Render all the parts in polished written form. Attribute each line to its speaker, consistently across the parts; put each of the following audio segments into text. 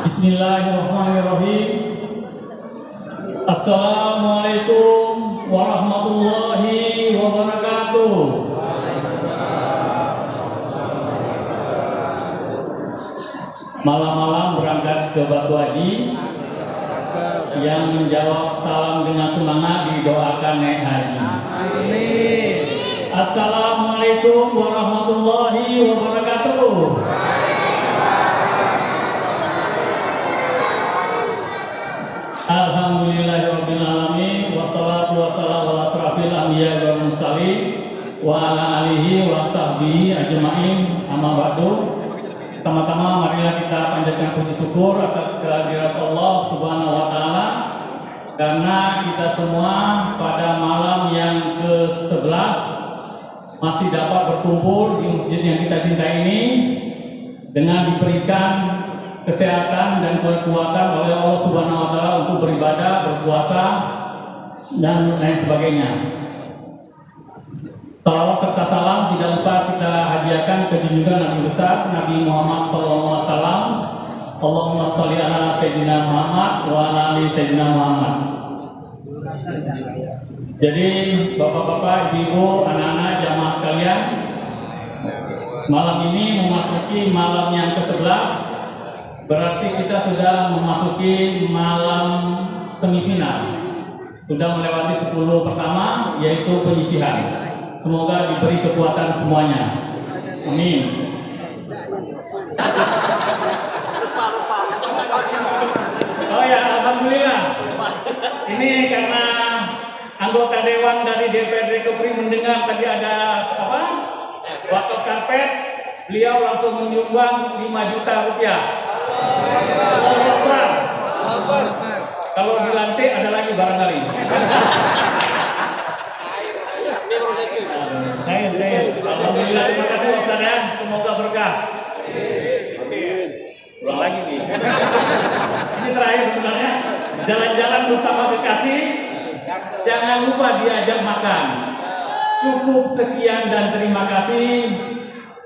Speaker 1: Bismillahirrahmanirrahim. Assalamualaikum warahmatullahi wabarakatuh. Malam-malam berangkat ke Batu Haji, yang menjawab salam dengan semangat didoakan naik haji.
Speaker 2: Amin.
Speaker 1: Assalamualaikum warahmatullahi wabarakatuh. Alhamdulillahirabbil alamin, wassalatu wassalamu ala asrofil anbiya'i wal mursalin wa ala alihi wa sahbihi ajma'in, amma ba'du. Pertama-tama marilah kita panjatkan puji syukur atas kehadirat Allah Subhanahu wa taala, karena kita semua pada malam yang ke-11 masih dapat berkumpul di masjid yang kita cintai ini dengan diberikan kesehatan dan kekuatan oleh Allah Subhanahu wa taala untuk beribadah, berpuasa dan lain sebagainya. Salawat serta salam tidak lupa kita hadiahkan ke junjungan Nabi besar Nabi Muhammad SAW. Allahumma sholli ala Sayyidina Muhammad wa ala ali Sayyidina Muhammad. Jadi bapak-bapak, ibu-ibu, anak-anak, jamaah sekalian, malam ini memasuki malam yang ke-11, berarti kita sudah memasuki malam semifinal. Sudah melewati 10 pertama, yaitu penyisihan. Semoga diberi kekuatan semuanya. Amin. Oh ya, alhamdulillah. Ini karena anggota dewan dari DPRD Kepri mendengar tadi ada apa? Waktu karpet, beliau langsung menyumbang 5 juta rupiah. Kalau dilantik ada lagi barangkali. Alhamdulillah, terima kasih Ustaz ya. Semoga berkah. Amin. Ulang lagi nih. Ini terakhir sebenarnya. Jalan-jalan bersama kekasih, jangan lupa diajak makan. Cukup sekian dan terima kasih.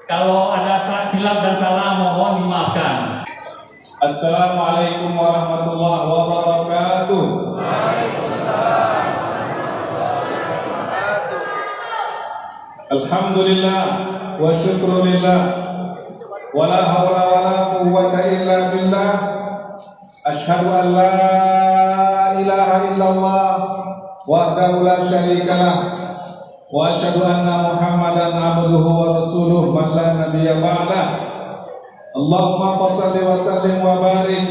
Speaker 1: Kalau ada silap dan salah mohon dimaafkan.
Speaker 2: Assalamualaikum warahmatullahi wabarakatuh. Alhamdulillah wa syukrulillah wa la hawla wa la quwwata illa billah. Asyhadu an la ilaha illallah wahdahu la syarika lah wa asyhadu anna Muhammadan abduhu wa rasuluh man la nabiyya ba'dah. Allahumma shalli wa sallim wa barik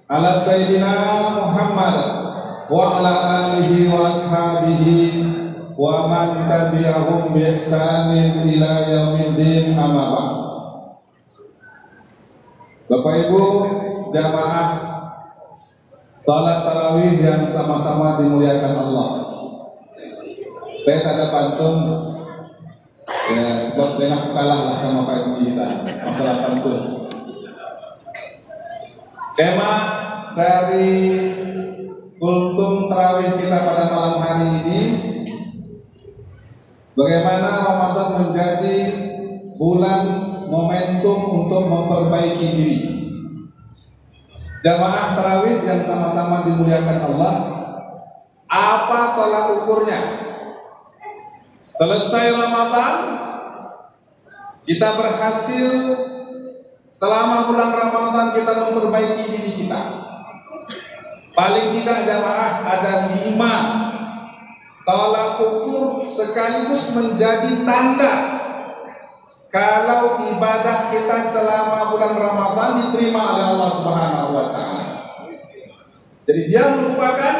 Speaker 2: ala sayyidina Muhammad wa ala alihi wa ashabihi wa man tabi'ahum bi ihsanin ila yaumiddin, amma ba'd. Bapak Ibu jamaah salat tarawih yang sama-sama dimuliakan Allah. Saya tak ada pantun ya, sebab saya nak kalah lah sama Pak Edi kita masalah pantun. Tema dari kultum tarawih kita pada malam hari ini, bagaimana Ramadan menjadi bulan momentum untuk memperbaiki diri. Jamaah tarawih yang sama-sama dimuliakan Allah, apa tolak ukurnya? Selesai Ramadan, kita berhasil selama bulan Ramadan kita memperbaiki diri kita. Paling tidak jamaah ada 5 tolak ukur sekaligus menjadi tanda kalau ibadah kita selama bulan Ramadan diterima oleh Allah Subhanahu wa taala. Jadi dia merupakan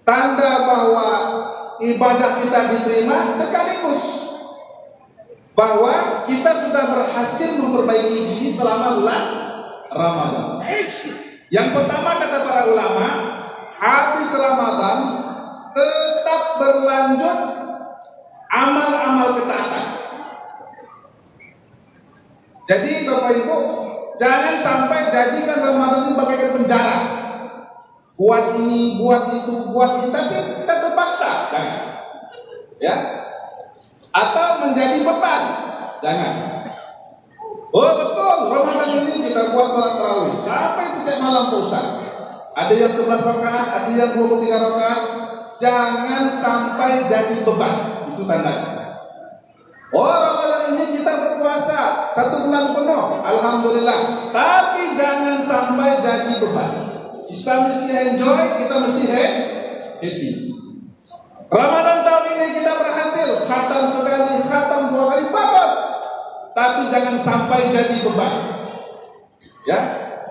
Speaker 2: tanda bahwa ibadah kita diterima, sekaligus bahwa kita sudah berhasil memperbaiki diri selama bulan Ramadan. Yang pertama kata para ulama, habis Ramadan tetap berlanjut amal-amal ketaatan. Jadi Bapak Ibu, jangan sampai jadikan Ramadan ini bagaikan penjara. Buat ini, buat itu, tapi kita terpaksa, jangan. Ya, atau menjadi beban, jangan. Oh betul, Ramadan ini kita buat sholat tarawih sampai setiap malam Pak Ustaz. Ada yang 11 rakaat, ada yang 23 rakaat. Jangan sampai jadi beban. Itu tandanya. Oh Ramadan ini kita berpuasa 1 bulan penuh, alhamdulillah. Tapi jangan sampai jadi beban. Kita mesti enjoy, kita mesti happy. Ramadan tahun ini kita berhasil, khatam sekali, khatam 2 kali, bagus. Tapi jangan sampai jadi beban. Ya,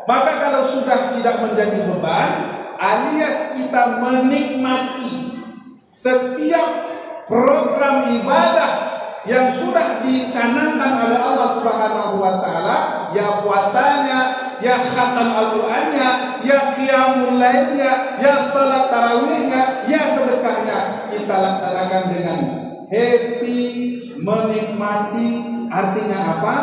Speaker 2: maka kalau sudah tidak menjadi beban, alias kita menikmati setiap program ibadah yang sudah dicanangkan oleh Allah Subhanahu wa taala, ya puasanya, ya khatam Al-Qur'annya, ya qiyamul lailnya, ya salat tarawihnya, ya sedekahnya, kita laksanakan dengan happy, menikmati. Artinya apa?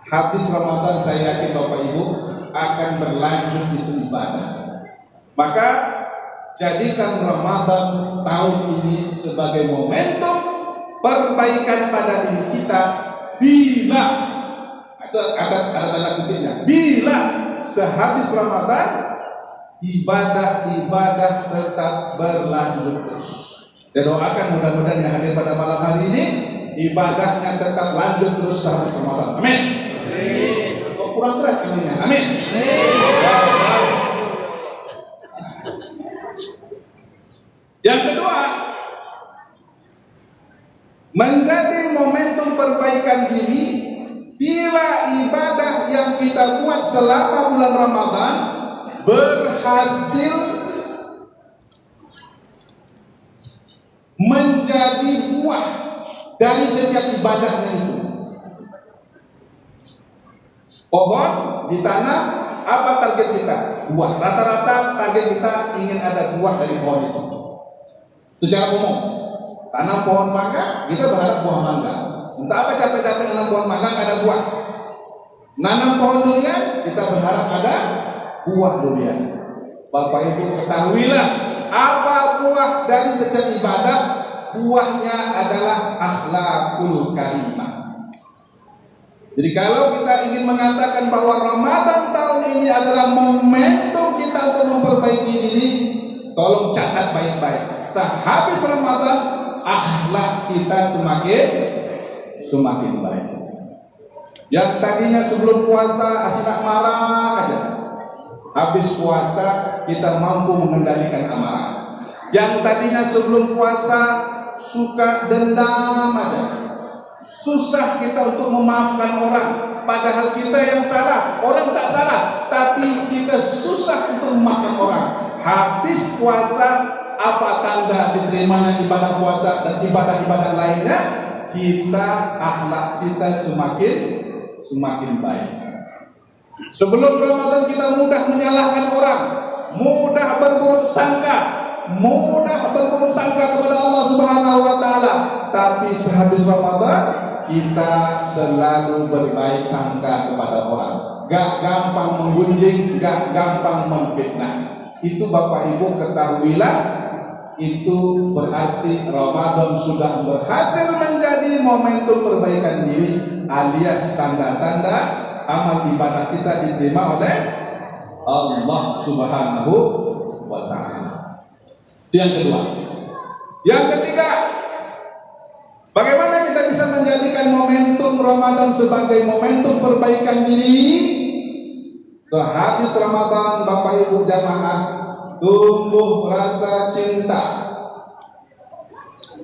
Speaker 2: Habis Ramadan saya yakin Bapak Ibu akan berlanjut itu ibadah. Maka jadikan Ramadan tahun ini sebagai momentum perbaikan pada diri kita bila ada tanda kutipnya, bila sehabis Ramadan ibadah-ibadah tetap berlanjut terus. Saya doakan mudah-mudahan yang hadir pada malam hari ini ibadahnya tetap lanjut terus sampai Ramadan. Amin. Amin. Kok kurang keras kalinya? Amin. Amin. Yang kedua, menjadi momentum perbaikan diri bila ibadah yang kita buat selama bulan Ramadan berhasil menjadi buah dari setiap ibadahnya itu. Pohon ditanam, apa target kita? Buah. Rata-rata target kita ingin ada buah dari pohon itu. Secara umum, tanam pohon mangga, kita berharap buah mangga. Entah apa capek-capek nanam pohon mangga, nggak ada buah. Nanam pohon durian, kita berharap ada buah durian. Bapak Ibu ketahuilah, apa buah dari setiap ibadah? Buahnya adalah akhlakul karimah. Jadi kalau kita ingin mengatakan bahwa Ramadan tahun ini adalah momentum kita untuk memperbaiki diri, tolong catat baik-baik. Sehabis Ramadan, akhlak kita semakin baik. Yang tadinya sebelum puasa asinak marah aja, habis puasa kita mampu mengendalikan amarah. Yang tadinya sebelum puasa suka dendam aja, susah kita untuk memaafkan orang, padahal kita yang salah, orang tak salah, tapi kita susah untuk memaafkan orang. Habis puasa, apa tanda diterimanya ibadah puasa dan ibadah-ibadah lainnya? Kita, akhlak kita semakin baik. Sebelum Ramadan kita mudah menyalahkan orang, mudah berburuk sangka kepada Allah Subhanahu wa taala. Tapi sehabis Ramadan kita selalu berbaik sangka kepada orang. Gak gampang menggunjing, gak gampang memfitnah. Itu Bapak Ibu ketahuilah, itu berarti Ramadan sudah berhasil menjadi momentum perbaikan diri, alias tanda-tanda amal ibadah kita diterima oleh Allah Subhanahu wa taala. Yang kedua. Yang ketiga, bagaimana kita bisa menjadikan momentum Ramadan sebagai momentum perbaikan diri? Sehabis Ramadan, Bapak Ibu jamaah, tumbuh rasa cinta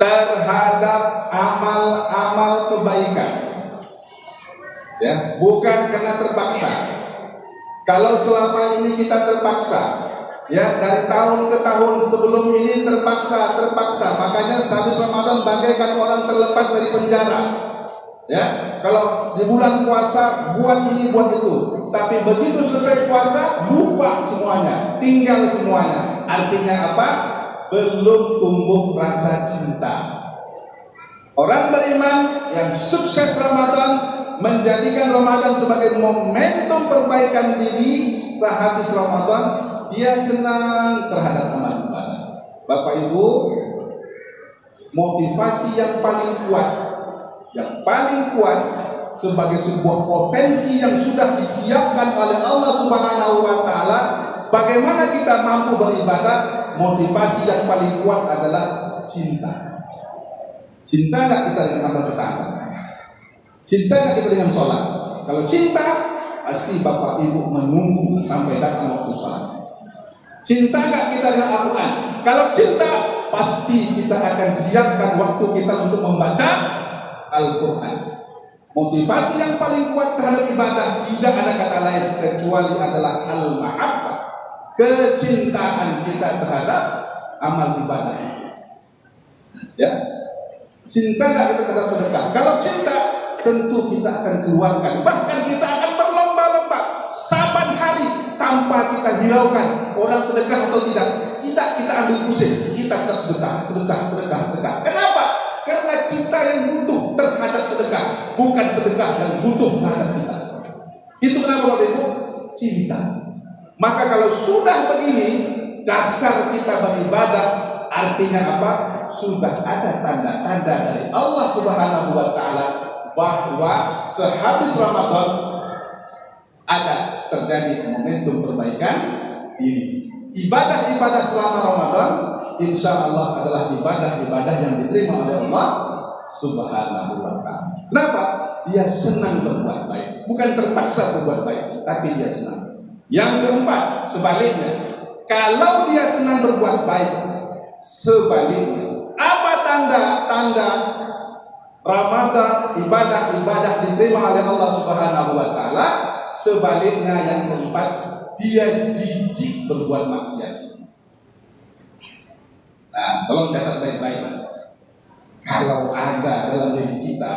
Speaker 2: terhadap amal-amal kebaikan. Ya, bukan karena terpaksa. Kalau selama ini kita terpaksa, ya, dari tahun ke tahun sebelum ini terpaksa, makanya sehabis Ramadan bagaikan orang terlepas dari penjara. Ya, kalau di bulan puasa buat ini buat itu, tapi begitu selesai puasa lupa semuanya, tinggal semuanya. Artinya apa? Belum tumbuh rasa cinta. Orang beriman yang sukses Ramadan menjadikan Ramadan sebagai momentum perbaikan diri. Sehabis Ramadan dia senang terhadap amal ibadah. Bapak Ibu, motivasi yang paling kuat sebagai sebuah potensi yang sudah disiapkan oleh Allah Subhanahu wa taala. Bagaimana kita mampu beribadah? Motivasi yang paling kuat adalah cinta. Cinta nggak kita dengan amal tetangga? Cinta nggak kita dengan sholat? Kalau cinta, pasti bapak ibu menunggu sampai datang waktu sholat. Cinta nggak kita dengan Al-Quran? Kalau cinta, pasti kita akan siapkan waktu kita untuk membaca Al-Quran. Motivasi yang paling kuat terhadap ibadah tidak ada kata lain kecuali adalah al-mahabbah, kecintaan kita terhadap amal ibadah. Ya, cinta nggak kita terhadap sedekah? Kalau cinta, tentu kita akan keluarkan, bahkan kita akan berlomba-lomba saban hari tanpa kita hiraukan orang sedekah atau tidak. Kita ambil pusing, kita tetap sedekah. Kenapa? Karena kita yang butuh terhadap sedekah, bukan sedekah yang butuh terhadap kita. Itu kenapa Bapak Ibu? Cinta. Maka kalau sudah begini, dasar kita beribadah, artinya apa? Sudah ada tanda-tanda dari Allah Subhanahu wa taala bahwa sehabis Ramadan ada terjadi momentum perbaikan ini. Ibadah-ibadah selama Ramadan insya Allah adalah ibadah-ibadah yang diterima oleh Allah Subhanahu wa ta'ala. Kenapa? Dia senang berbuat baik, bukan terpaksa berbuat baik, tapi dia senang. Yang keempat, sebaliknya, kalau dia senang berbuat baik, sebaliknya, apa tanda-tanda Ramadan ibadah-ibadah diterima oleh Allah Subhanahu wa ta'ala? Sebaliknya, yang keempat, dia jijik berbuat maksiat. Nah, tolong catat baik-baik. Kalau ada dalam diri kita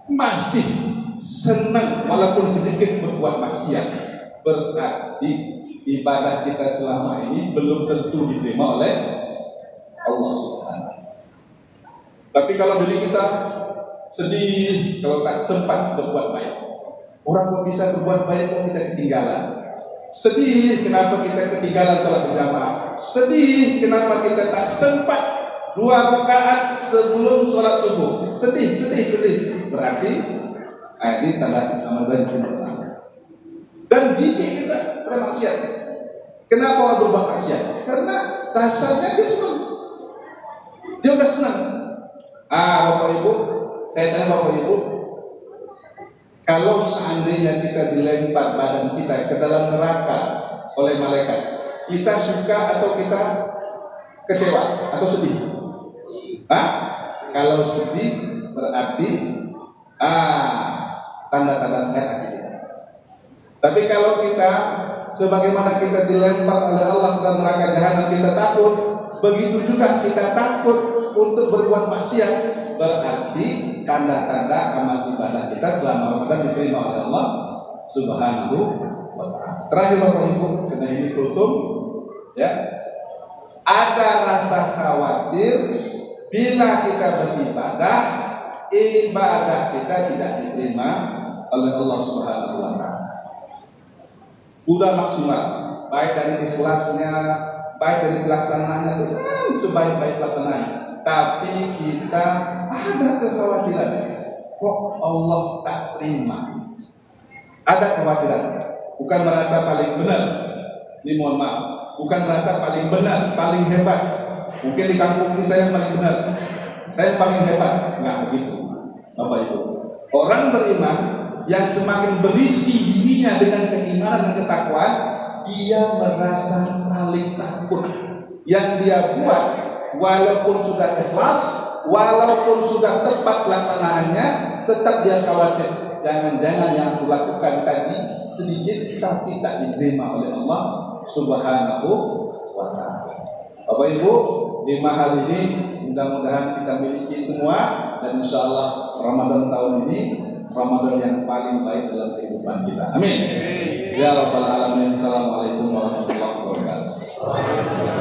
Speaker 2: masih senang walaupun sedikit berbuat maksiat, berarti ibadah kita selama ini belum tentu diterima oleh Allah Subhanahu. Tapi kalau diri kita sedih kalau tak sempat berbuat baik, orang kok bisa berbuat baik kok kita ketinggalan. Sedih kenapa kita ketinggalan salat berjamaah. Sedih kenapa kita tak sempat 2 rakaat sebelum sholat subuh. Sedih. Berarti ini tanda Ramadan pertama. Dan jijik kita terhadap maksiat. Kenapa orang berbuat maksiat? Karena dasarnya dia senang. Dia udah senang. Bapak Ibu, saya tanya Bapak Ibu, kalau seandainya kita dilempar badan kita ke dalam neraka oleh malaikat, kita suka atau kita kecewa atau sedih? Kalau sedih berarti tanda-tanda sehat kita. Tapi kalau kita sebagaimana kita dilempar oleh Allah ke dalam neraka jahanam, kita takut, begitu juga kita takut untuk berbuat maksiat, berarti tanda-tanda amal ibadah kita selama Ramadan diterima oleh Allah Subhanahu wa ta'ala. Terakhir Bapak Ibu, karena ini tutup, ya, ada rasa khawatir bila kita beribadah, ibadah kita tidak diterima oleh Allah Subhanahu wa ta'ala. Sudah maksimal, baik dari ikhlasnya, baik dari pelaksanaannya, sebaik-baik pelaksanaan, tapi kita ada kekhawatiran, kok Allah tak terima? Ada kekhawatiran, bukan merasa paling benar, ini mohon maaf, bukan merasa paling benar, paling hebat. Mungkin di kampung ini saya paling benar, saya paling hebat, nggak begitu, Bapak Ibu. Orang beriman yang semakin berisi dirinya dengan keimanan dan ketakwaan, dia merasa paling takut. Yang dia buat, walaupun sudah ikhlas, walaupun sudah tepat pelaksanaannya, tetap dia khawatir. Jangan-jangan yang aku lakukan tadi sedikit tapi tak diterima oleh Allah Subhanahu wa ta'ala. Bapak Ibu, 5 hal ini mudah-mudahan kita miliki semua, dan insya Allah Ramadan tahun ini Ramadan yang paling baik dalam kehidupan kita. Amin. Ya Rabbal Alamin. Assalamualaikum warahmatullahi wabarakatuh.